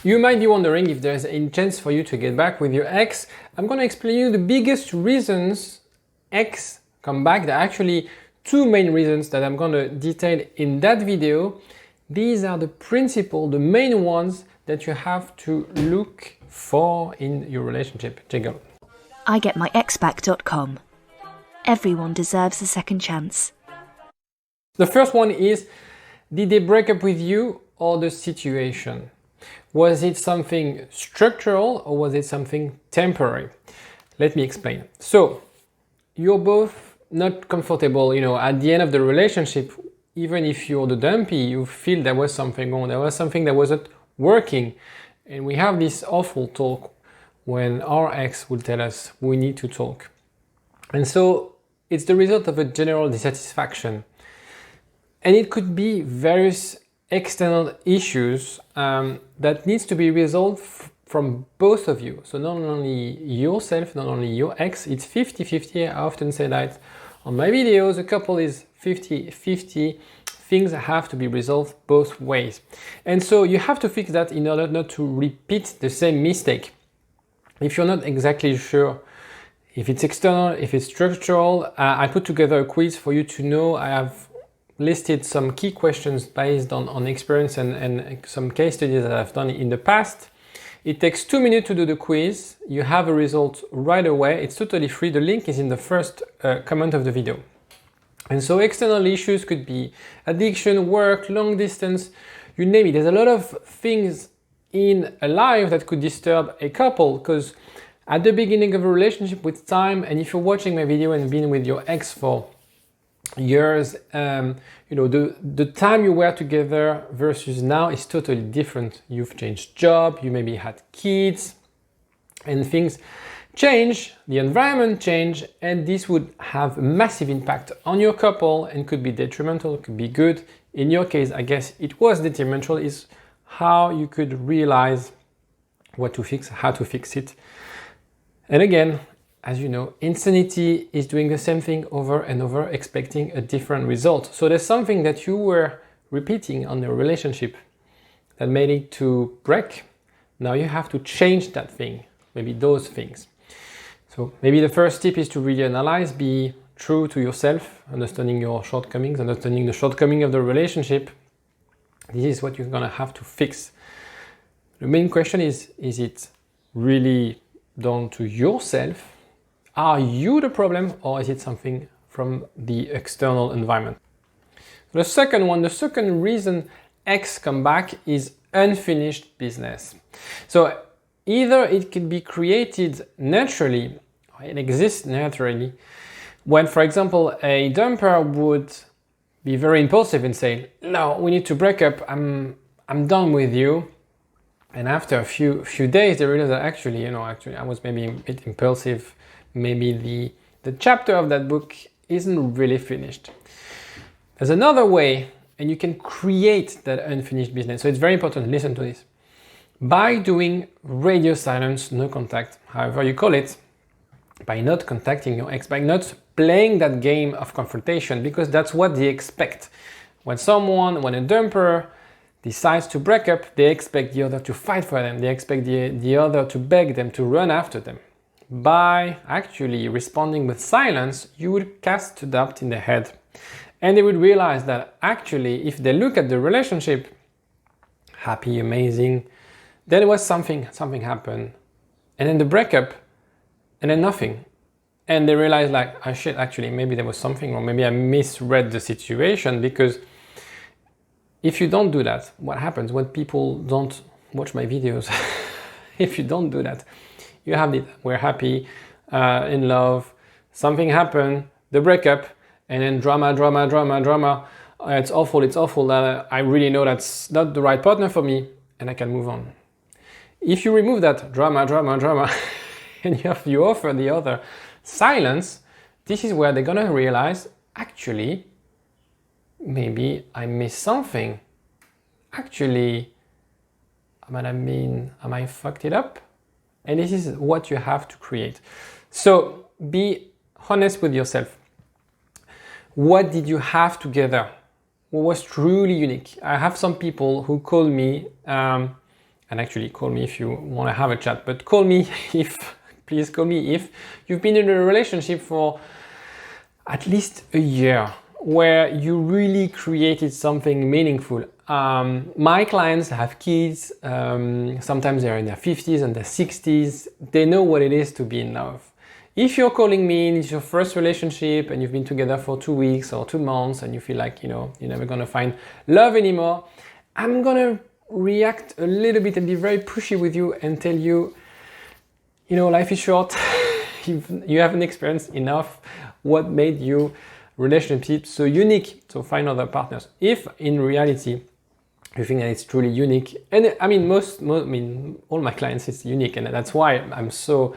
You might be wondering if there's any chance for you to get back with your ex. I'm going to explain you the biggest reasons ex come back. There are actually two main reasons that I'm going to detail in that video. These are the principles, the main ones that you have to look for in your relationship. Check out. IGetMyExBack.com. Everyone deserves a second chance. The first one is, did they break up with you or the situation? Was it something structural or was it something temporary? Let me explain. So, you're both not comfortable, at the end of the relationship, even if you're the dumpy, you feel there was something wrong, there was something that wasn't working. And we have this awful talk when our ex will tell us we need to talk. And so it's the result of a general dissatisfaction. And it could be various external issues that needs to be resolved from both of you. So not only yourself, not only your ex, it's 50-50. I often say that on my videos, a couple is 50-50. Things have to be resolved both ways. And so you have to fix that in order not to repeat the same mistake. If you're not exactly sure if it's external, if it's structural, I put together a quiz for you to know. I have listed some key questions based on experience and some case studies that I've done in the past. It takes 2 minutes to do the quiz. You have a result right away. It's totally free. The link is in the first comment of the video. And so external issues could be addiction, work, long distance, you name it. There's a lot of things in a life that could disturb a couple, because at the beginning of a relationship, with time, and if you're watching my video and been with your ex for years, the time you were together versus now is totally different. You've changed job, you maybe had kids, and things change, the environment change, and this would have a massive impact on your couple and could be detrimental, could be good. In your case, I guess it was detrimental. Is how you could realize what to fix, how to fix it. And again, as you know, insanity is doing the same thing over and over, expecting a different result. So there's something that you were repeating on the relationship that made it to break. Now you have to change that thing, maybe those things. So maybe the first tip is to really analyze, be true to yourself, understanding your shortcomings, understanding the shortcoming of the relationship. This is what you're gonna have to fix. The main question is it really down to yourself? Are you the problem, or is it something from the external environment? The second reason ex come back is unfinished business. So either it can be created naturally, or it exists naturally, when, for example, a dumper would be very impulsive and say, no, we need to break up, I'm done with you. And after a few days, they realize that actually I was maybe a bit impulsive. Maybe the chapter of that book isn't really finished. There's another way, and you can create that unfinished business. So it's very important, listen to this. By doing radio silence, no contact, however you call it, by not contacting your ex, by not playing that game of confrontation, because that's what they expect. When a dumper decides to break up, they expect the other to fight for them. They expect the other to beg them, to run after them. By actually responding with silence, you would cast doubt in their head. And they would realize that actually, if they look at the relationship, happy, amazing, then it was something happened. And then the breakup, and then nothing. And they realize like, oh shit, actually, maybe there was something wrong. Maybe I misread the situation, because if you don't do that, what happens when people don't watch my videos? If you don't do that, you have it. We're happy, in love, something happened, the breakup, and then drama. It's awful. I really know that's not the right partner for me, and I can move on. If you remove that drama, and you offer the other silence, this is where they're gonna realize, actually, maybe I missed something. Actually, am I fucked it up? And this is what you have to create. So be honest with yourself. What did you have together? What was truly unique? I have some people who call me And actually call me if you want to have a chat, but call me please call me if you've been in a relationship for at least a year where you really created something meaningful. My clients have kids, sometimes they're in their 50s and their 60s. They know what it is to be in love. If you're calling me and it's your first relationship and you've been together for 2 weeks or 2 months and you feel like, you're never gonna find love anymore, I'm gonna react a little bit and be very pushy with you and tell you, life is short. You haven't experienced enough. What made your relationship so unique? So find other partners. If in reality you think that it's truly unique, and I mean all my clients, it's unique, and that's why I'm so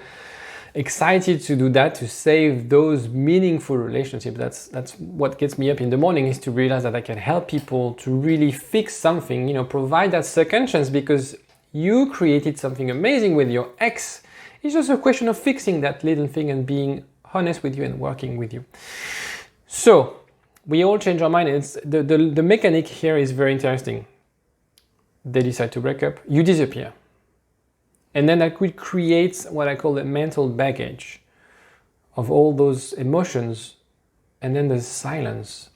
excited to do that, to save those meaningful relationships. That's what gets me up in the morning, is to realize that I can help people to really fix something, provide that second chance, because you created something amazing with your ex. It's just a question of fixing that little thing and being honest with you and working with you. So we all change our mind. It's the mechanic here is very interesting. They decide to break up, you disappear. And then that could create what I call the mental baggage of all those emotions. And then there's silence.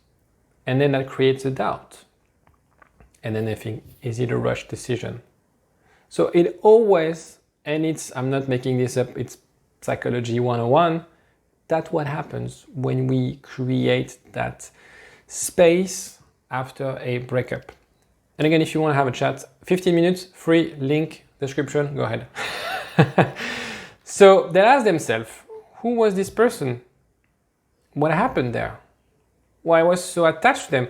And then that creates a doubt. And then I think, is it a rush decision? So it always, and I'm not making this up, it's psychology 101. That's what happens when we create that space after a breakup. And again, if you want to have a chat, 15 minutes, free, link, description, go ahead. So they ask themselves, who was this person? What happened there? Why I was so attached to them?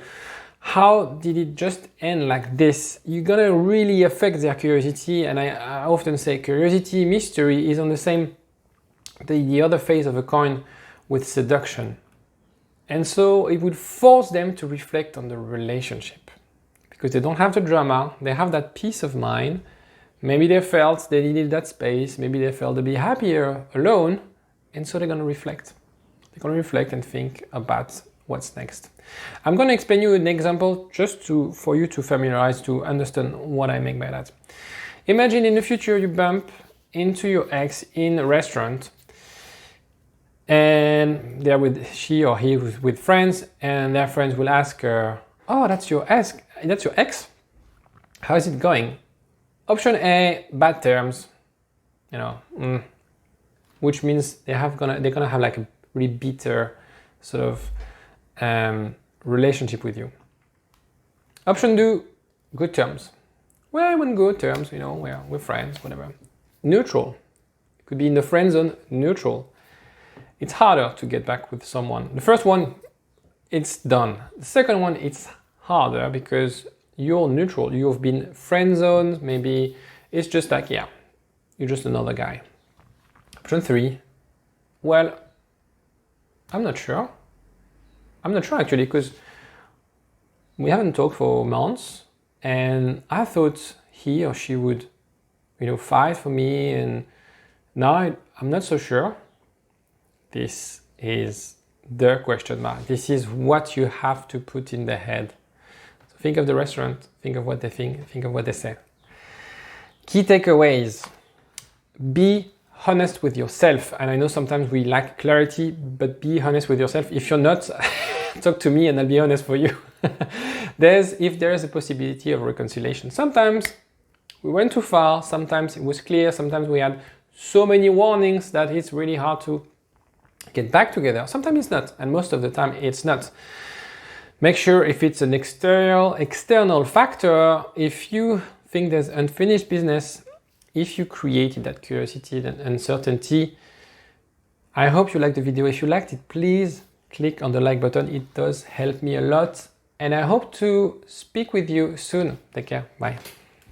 How did it just end like this? You're gonna really affect their curiosity, and I often say curiosity, mystery is on the other face of a coin with seduction. And so it would force them to reflect on the relationship, because they don't have the drama, they have that peace of mind. Maybe they felt they needed that space, maybe they felt to be happier alone, and so they're going to reflect. They're going to reflect and think about what's next. I'm going to explain you an example just for you to familiarize, to understand what I mean by that. Imagine in the future you bump into your ex in a restaurant, and they're with she or he with friends, and their friends will ask her, "Oh, that's your ex? How is it going?" Option A, bad terms, which means they're gonna have like a really bitter sort of relationship with you. Option 2, good terms. Well, when good terms, we're friends, whatever. Neutral. It could be in the friend zone, neutral. It's harder to get back with someone. The first one, it's done. The second one, it's harder because you're neutral. You've been friend zoned. Maybe it's just like, yeah, you're just another guy. Option 3, well, I'm not sure. I'm not sure actually, because we haven't talked for months, and I thought he or she would, fight for me, and now I'm not so sure. This is the question mark. This is what you have to put in the head. So think of the restaurant, think of what they think of what they say. Key takeaways. Be honest with yourself. And I know sometimes we lack clarity, but be honest with yourself. If you're not, talk to me and I'll be honest for you. If there is a possibility of reconciliation. Sometimes we went too far, sometimes it was clear, sometimes we had so many warnings that it's really hard to get back together. Sometimes it's not, and most of the time it's not. Make sure if it's an external factor, if you think there's unfinished business, if you created that curiosity and uncertainty. I hope you liked the video. If you liked it, please click on the like button. It does help me a lot. And I hope to speak with you soon. Take care. Bye.